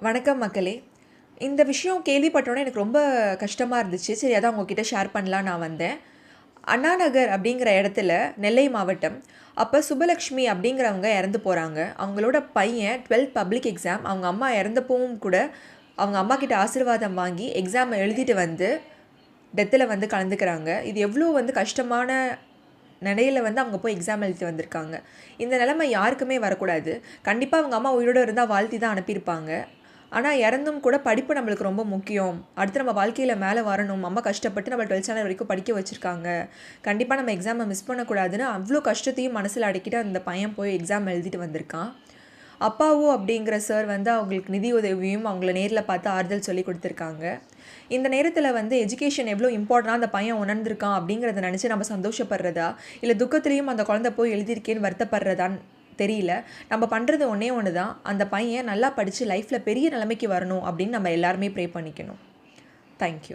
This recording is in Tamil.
வணக்கம் மக்களே. இந்த விஷயம் கேள்விப்பட்டோனே எனக்கு ரொம்ப கஷ்டமாக இருந்துச்சு. சரி அதான் உங்ககிட்ட ஷேர் பண்ணலான்னு நான் வந்தேன். அண்ணா நகர் அப்படிங்கிற இடத்துல நெல்லை மாவட்டம். அப்போ சுபலக்ஷ்மி அப்படிங்கிறவங்க இறந்து போகிறாங்க. அவங்களோட பையன் 12th பப்ளிக் எக்ஸாம் அவங்க அம்மா இறந்தப்பவும் கூட அவங்க அம்மா கிட்ட ஆசீர்வாதம் வாங்கி எக்ஸாமை எழுதிட்டு வந்து டெத்தில் வந்து கலந்துக்கிறாங்க. இது எவ்வளோ வந்து கஷ்டமான நிலையில் வந்து அவங்க போய் எக்ஸாம் எழுதிட்டு வந்திருக்காங்க. இந்த நிலைமை யாருக்குமே வரக்கூடாது. கண்டிப்பாக அவங்க அம்மா உயிரோடு இருந்தால் வாழ்த்தி தான் அனுப்பியிருப்பாங்க. ஆனால் இறந்தும் கூட படிப்பு நம்மளுக்கு ரொம்ப முக்கியம். அடுத்து நம்ம வாழ்க்கையில் மேலே வரணும். அம்மா கஷ்டப்பட்டு நம்ம 12th ஸ்டாண்டர்ட் வரைக்கும் படிக்க வச்சுருக்காங்க. கண்டிப்பாக நம்ம எக்ஸாமை மிஸ் பண்ணக்கூடாதுன்னு அவ்வளோ கஷ்டத்தையும் மனசில் அடக்கிட்டு அந்த பையன் போய் எக்ஸாம் எழுதிட்டு வந்திருக்கான். அப்பாவோ அப்படிங்கிற சார் வந்து அவங்களுக்கு நிதி உதவியும் அவங்கள நேரில் பார்த்து ஆறுதல் சொல்லி கொடுத்துருக்காங்க. இந்த நேரத்தில் வந்து எஜுகேஷன் எவ்வளோ இம்பார்ட்டனாக அந்த பையன் உணர்ந்திருக்கான் அப்படிங்கிறத நினச்சி நம்ம சந்தோஷப்படுறதா, இல்லை துக்கத்துலேயும் அந்த குழந்தை போய் எழுதியிருக்கேன்னு வருத்தப்படுறதான்னு தெரியல. நம்ம பண்ணுறது ஒன்றே ஒன்று தான். அந்த பையன் நல்லா படித்து லைஃப்பில் பெரிய நிலைமைக்கு வரணும் அப்படின்னு நம்ம எல்லாருமே ப்ரே பண்ணிக்கணும். தேங்க்யூ.